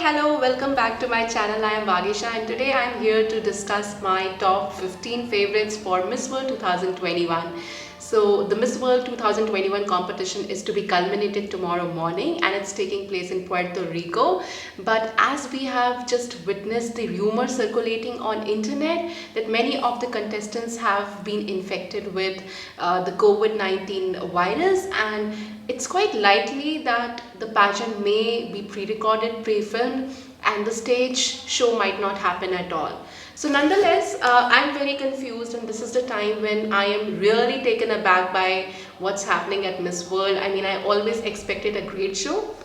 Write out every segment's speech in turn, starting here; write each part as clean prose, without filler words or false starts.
hello, welcome back to my channel. I am Vagisha and today I am here to discuss my top 15 favorites for Miss World 2021. So the Miss World 2021 competition is to be culminated tomorrow morning and it's taking place in Puerto Rico. But as we have just witnessed the rumor circulating on internet that many of the contestants have been infected with the COVID-19 virus, and it's quite likely that the pageant may be pre-recorded, pre-filmed, and the stage show might not happen at all. So nonetheless, I'm very confused, and this is the time when I am really taken aback by what's happening at Miss World. I mean, I always expected a great show,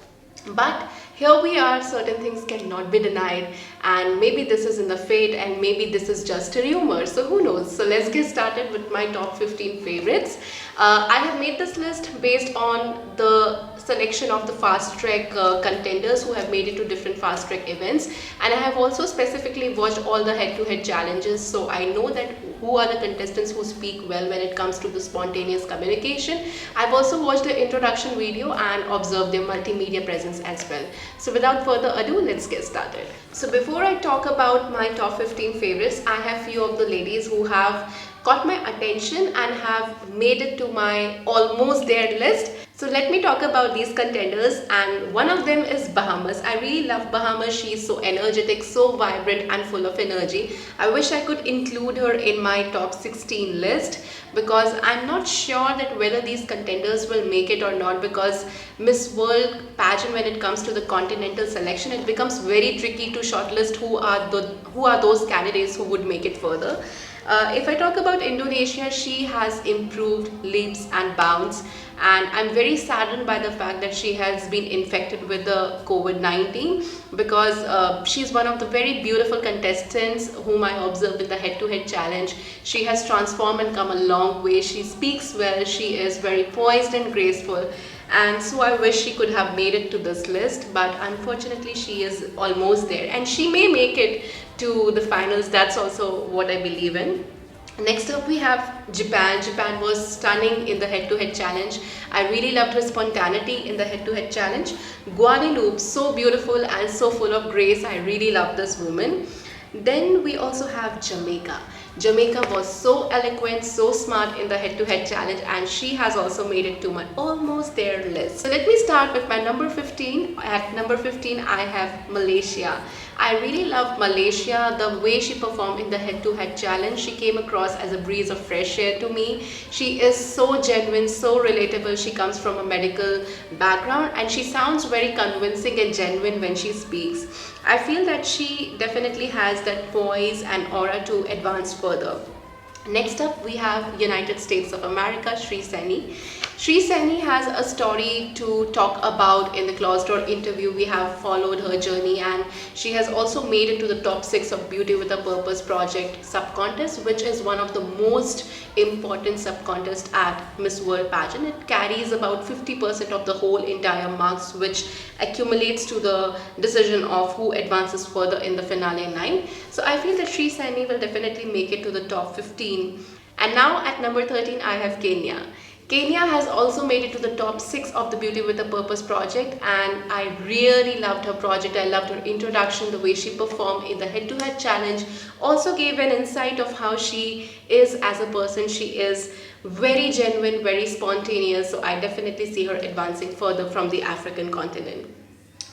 but here we are, certain things cannot be denied, and maybe this is in the fate and maybe this is just a rumor, so who knows. So let's get started with my top 15 favorites. I have made this list based on the selection of the fast track contenders who have made it to different fast track events, and I have also specifically watched all the head-to-head challenges, so I know that who are the contestants who speak well when it comes to the spontaneous communication. I've also watched the introduction video and observed their multimedia presence as well. So without further ado, let's get started. So before I talk about my top 15 favorites, I have few of the ladies who have caught my attention and have made it to my almost there list. So let me talk about these contenders, and one of them is Bahamas. I really love Bahamas. She is so energetic, so vibrant and full of energy. I wish I could include her in my top 16 list because I'm not sure that whether these contenders will make it or not, because Miss World pageant, when it comes to the continental selection, it becomes very tricky to shortlist who are those candidates who would make it further. If I talk about Indonesia, she has improved leaps and bounds, and I'm very saddened by the fact that she has been infected with the COVID-19, because she's one of the very beautiful contestants whom I observed in the head-to-head challenge. She has transformed and come a long way. She speaks well, she is very poised and graceful, and so I wish she could have made it to this list, but unfortunately she is almost there and she may make it to the finals. That's also what I believe in. Next up we have Japan. Japan was stunning in the head-to-head challenge. I really loved her spontaneity in the head-to-head challenge. Guadeloupe, so beautiful and so full of grace. I really love this woman. Then we also have Jamaica. Jamaica was so eloquent, so smart in the head-to-head challenge, and she has also made it to my almost there list. So let me start with my number 15. At number 15 I have Malaysia. I really loved Malaysia, the way she performed in the head-to-head challenge. She came across as a breeze of fresh air to me. She is so genuine, so relatable. She comes from a medical background and she sounds very convincing and genuine when she speaks. I feel that she definitely has that poise and aura to advance further. Next up we have United States of America, Sri Seni. Sri Seni has a story to talk about. In the closed door interview we have followed her journey, and she has also made it to the top 6 of Beauty with a Purpose project sub-contest, which is one of the most important sub-contests at Miss World pageant. It carries about 50% of the whole entire marks, which accumulates to the decision of who advances further in the finale 9. So I feel that Sri Seni will definitely make it to the top 15. And now at number 13 I have Kenya. Kenya has also made it to the top 6 of the Beauty with a Purpose project, and I really loved her project. I loved her introduction, the way she performed in the head-to-head challenge. Also gave an insight of how she is as a person. She is very genuine, very spontaneous, so I definitely see her advancing further from the African continent.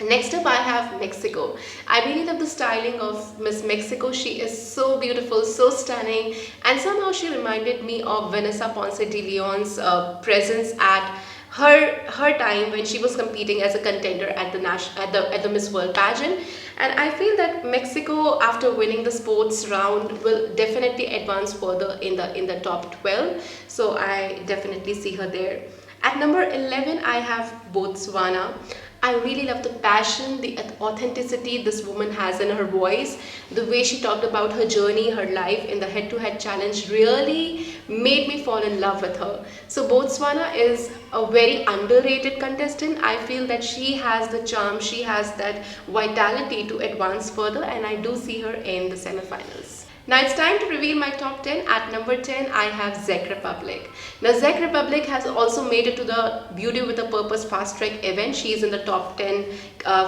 Next up I have Mexico. I really love the styling of Miss Mexico. She is so beautiful, so stunning, and somehow she reminded me of Vanessa Ponce de Leon's presence at her time when she was competing as a contender at the Miss World pageant. And I feel that Mexico, after winning the sports round, will definitely advance further in the top 12. So I definitely see her there. At number 11 I have Botswana. I really love the passion, the authenticity this woman has in her voice. The way she talked about her journey, her life in the head-to-head challenge really made me fall in love with her. So Botswana is a very underrated contestant. I feel that she has the charm, she has that vitality to advance further, and I do see her in the semifinals. Now it's time to reveal my top 10. At number 10, I have Czech Republic. Now Czech Republic has also made it to the Beauty with a Purpose Fast Track event. She is in the top 10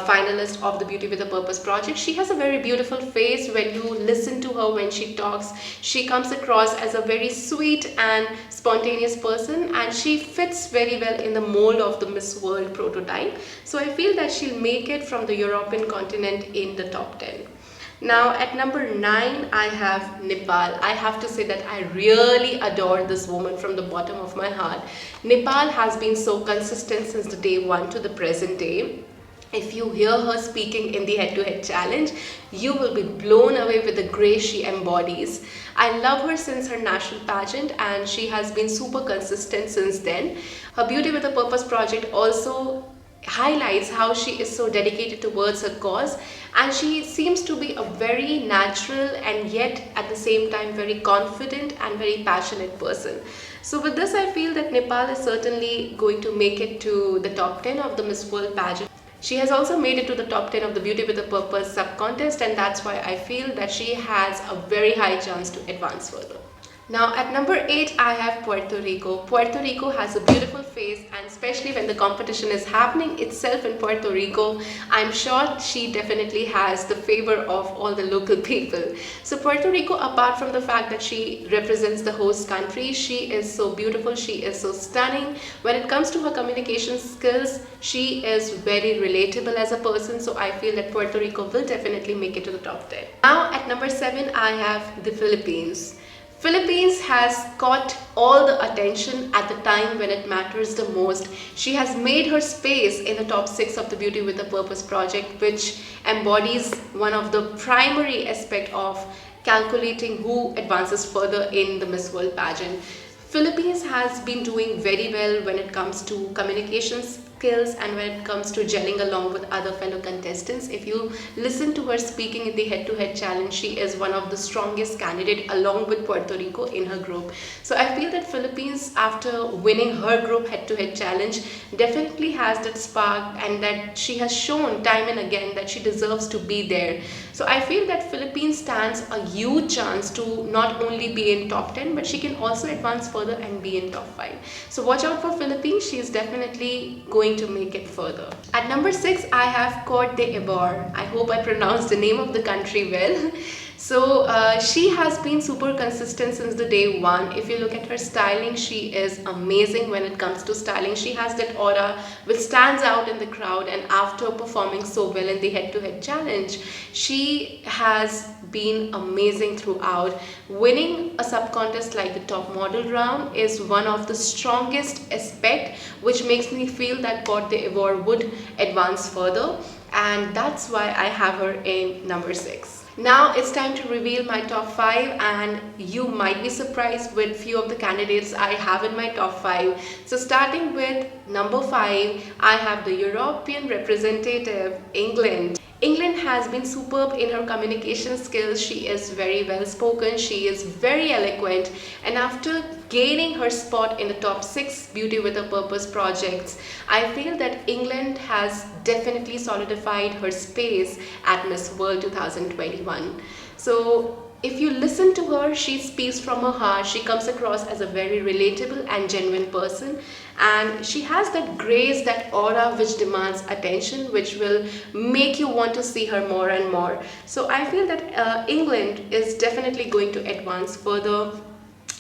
finalist of the Beauty with a Purpose project. She has a very beautiful face. When you listen to her when she talks, she comes across as a very sweet and spontaneous person, and she fits very well in the mold of the Miss World prototype. So I feel that she'll make it from the European continent in the top 10. Now at number 9, I have Nepal. I have to say that I really adore this woman from the bottom of my heart. Nepal has been so consistent since the day one to the present day. If you hear her speaking in the head-to-head challenge, you will be blown away with the grace she embodies. I love her since her national pageant, and she has been super consistent since then. Her Beauty with a Purpose project also highlights how she is so dedicated towards her cause, and she seems to be a very natural and yet at the same time very confident and very passionate person. So with this, I feel that Nepal is certainly going to make it to the top 10 of the Miss World pageant. She has also made it to the top 10 of the Beauty with a Purpose sub-contest, and that's why I feel that she has a very high chance to advance further. Now at number 8, I have Puerto Rico. Puerto Rico has a beautiful face, and especially when the competition is happening itself in Puerto Rico, I'm sure she definitely has the favor of all the local people. So Puerto Rico, apart from the fact that she represents the host country, she is so beautiful, she is so stunning. When it comes to her communication skills, she is very relatable as a person, so I feel that Puerto Rico will definitely make it to the top 10. Now at number 7, I have the Philippines. Philippines has caught all the attention at the time when it matters the most. She has made her space in the top 6 of the Beauty with a Purpose project, which embodies one of the primary aspects of calculating who advances further in the Miss World pageant. Philippines has been doing very well when it comes to communication skills and when it comes to gelling along with other fellow contestants. If you listen to her speaking in the head-to-head challenge, she is one of the strongest candidates along with Puerto Rico in her group. So I feel that Philippines, after winning her group head-to-head challenge, definitely has that spark, and that she has shown time and again that she deserves to be there. So I feel that Philippines stands a huge chance to not only be in top 10, but she can also advance further and be in top 5. So watch out for Philippines. She is definitely going to make it further. At number 6, I have Cote d'Ivoire. I hope I pronounced the name of the country well. So she has been super consistent since the day one. If you look at her styling, she is amazing when it comes to styling. She has that aura which stands out in the crowd, and after performing so well in the head-to-head challenge, she has been amazing throughout. Winning a sub-contest like the top model round is one of the strongest aspects, which makes me feel that Cote d'Ivoire would advance further, and that's why I have her in number 6. Now it's time to reveal my top 5, and you might be surprised with few of the candidates I have in my top 5. So starting with number 5, I have the European representative, England. England has been superb in her communication skills. She is very well spoken, she is very eloquent, and after gaining her spot in the top 6 Beauty with a Purpose projects, I feel that England has definitely solidified her space at Miss World 2021. So if you listen to her, she speaks from her heart. She comes across as a very relatable and genuine person, and she has that grace, that aura which demands attention, which will make you want to see her more and more. So I feel that England is definitely going to advance further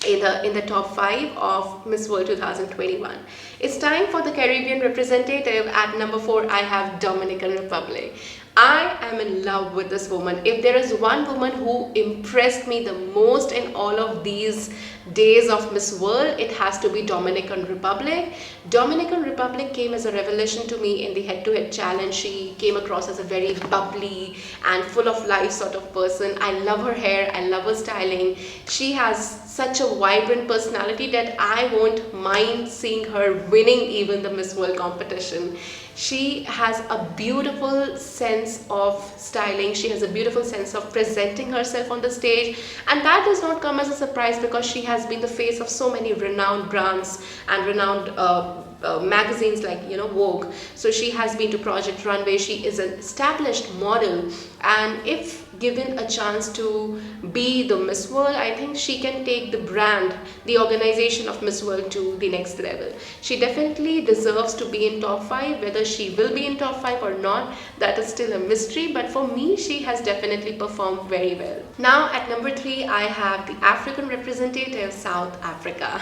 in the top 5 of Miss World 2021. It's time for the Caribbean representative. At number 4, I have Dominican Republic. I am in love with this woman. If there is one woman who impressed me the most in all of these days of Miss World, it has to be Dominican Republic. Dominican Republic came as a revelation to me in the head-to-head challenge. She came across as a very bubbly and full of life sort of person. I love her hair, I love her styling. She has such a vibrant personality that I won't mind seeing her winning even the Miss World competition. She has a beautiful sense of styling. She has a beautiful sense of presenting herself on the stage, and that does not come as a surprise because she has been the face of so many renowned brands and renowned magazines like Vogue. So she has been to Project Runway. She is an established model, and if given a chance to be the Miss World, I think she can take the brand, the organization of Miss World to the next level. She definitely deserves to be in top 5. Whether she will be in top 5 or not, that is still a mystery, but for me she has definitely performed very well. Now at number 3 I have the African representative, South Africa.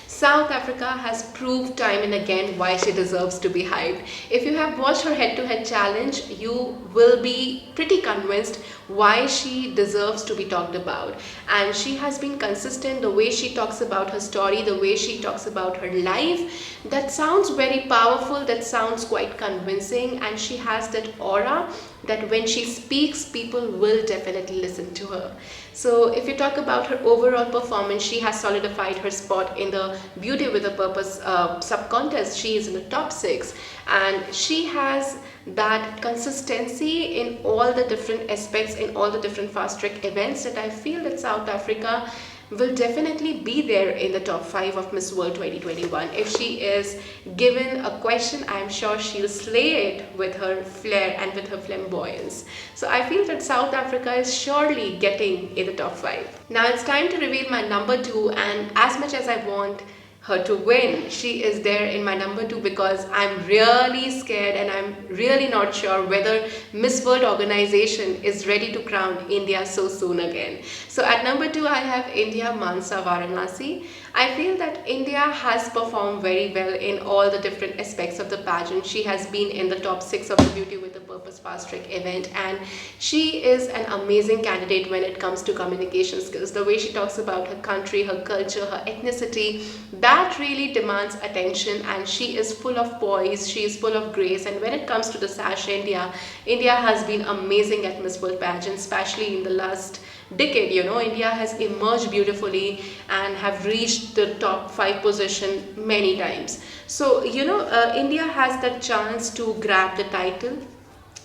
South Africa has proved time and again why she deserves to be hyped. If you have watched her head-to-head challenge, you will be pretty convinced why she deserves to be talked about. And she has been consistent. The way she talks about her story, the way she talks about her life, that sounds very powerful, that sounds quite convincing, and she has that aura that when she speaks, people will definitely listen to her. So if you talk about her overall performance, she has solidified her spot in the Beauty with a Purpose sub-contest. She is in the top 6, and she has that consistency in all the different aspects, in all the different fast track events, that I feel that South Africa will definitely be there in the top 5 of Miss World 2021. If she is given a question, I'm sure she'll slay it with her flair and with her flamboyance. So I feel that South Africa is surely getting in the top 5. Now it's time to reveal my number 2, and as much as I want her to win, she is there in my number 2 because I'm really scared and I'm really not sure whether Miss World organization is ready to crown India so soon again. So at number 2 I have India, Mansa Varanasi. I feel that India has performed very well in all the different aspects of the pageant. She has been in the top 6 of the Beauty with a Purpose fast track event, and she is an amazing candidate when it comes to communication skills. The way she talks about her country, her culture, her ethnicity, that really demands attention, and she is full of poise, she is full of grace. And when it comes to the Sash India, India has been amazing at Miss World pageant, especially in the last decade. India has emerged beautifully and have reached the top 5 position many times. So India has that chance to grab the title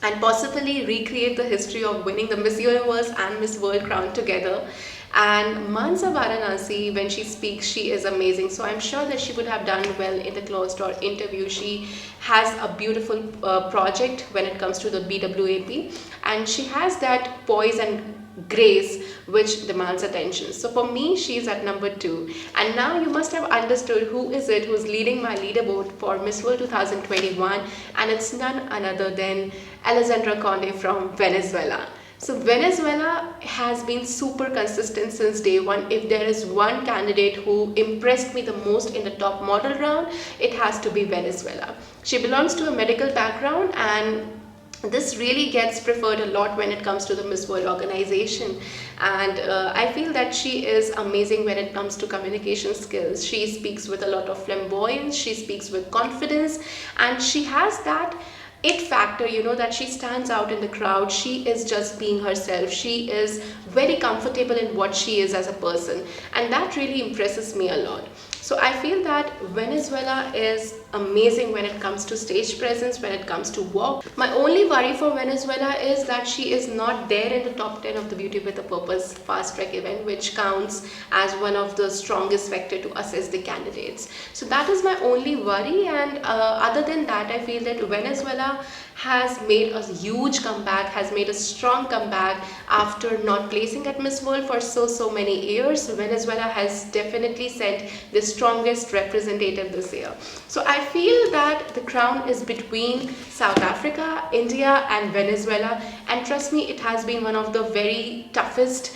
and possibly recreate the history of winning the Miss Universe and Miss World crown together. And Mansa Varanasi, when she speaks, she is amazing. So I'm sure that she would have done well in the closed door interview. She has a beautiful project when it comes to the BWAP, and she has that poise and grace which demands attention. So for me, she's at number 2. And now you must have understood who is it who's leading my leaderboard for Miss World 2021, and it's none other than Alexandra Conde from Venezuela. So Venezuela has been super consistent since day one. If there is one candidate who impressed me the most in the top model round, it has to be Venezuela. She belongs to a medical background, and this really gets preferred a lot when it comes to the Miss World organization. And I feel that she is amazing when it comes to communication skills. She speaks with a lot of flamboyance, she speaks with confidence, and she has that it factor, that she stands out in the crowd. She is just being herself. She is very comfortable in what she is as a person, and that really impresses me a lot. So I feel that Venezuela is amazing when it comes to stage presence, when it comes to walk. My only worry for Venezuela is that she is not there in the top 10 of the Beauty with a Purpose fast track event, which counts as one of the strongest factor to assess the candidates. So that is my only worry, and other than that, I feel that Venezuela has made a huge comeback, has made a strong comeback after not placing at Miss World for so many years. Venezuela has definitely sent the strongest representative this year. So I feel that the crown is between South Africa, India and Venezuela, and trust me, it has been one of the very toughest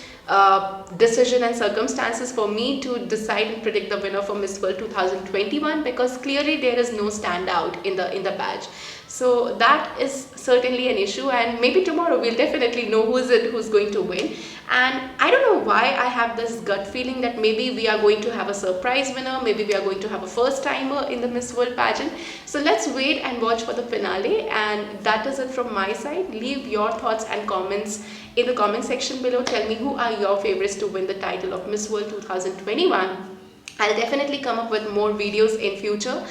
decision and circumstances for me to decide and predict the winner for Miss World 2021, because clearly there is no standout in the badge. So that is certainly an issue, and maybe tomorrow we'll definitely know who's going to win. And I don't know why I have this gut feeling that maybe we are going to have a surprise winner, maybe we are going to have a first timer in the Miss World pageant. So let's wait and watch for the finale, and that is it from my side. Leave your thoughts and comments in the comment section below. Tell me who are your favorites to win the title of Miss World 2021. I'll definitely come up with more videos in future.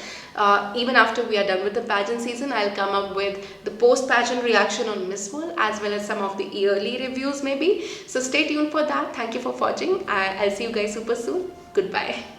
Even after we are done with the pageant season, I'll come up with the post-pageant reaction on Miss World as well as some of the yearly reviews maybe. So stay tuned for that. Thank you for watching. I'll see you guys super soon. Goodbye.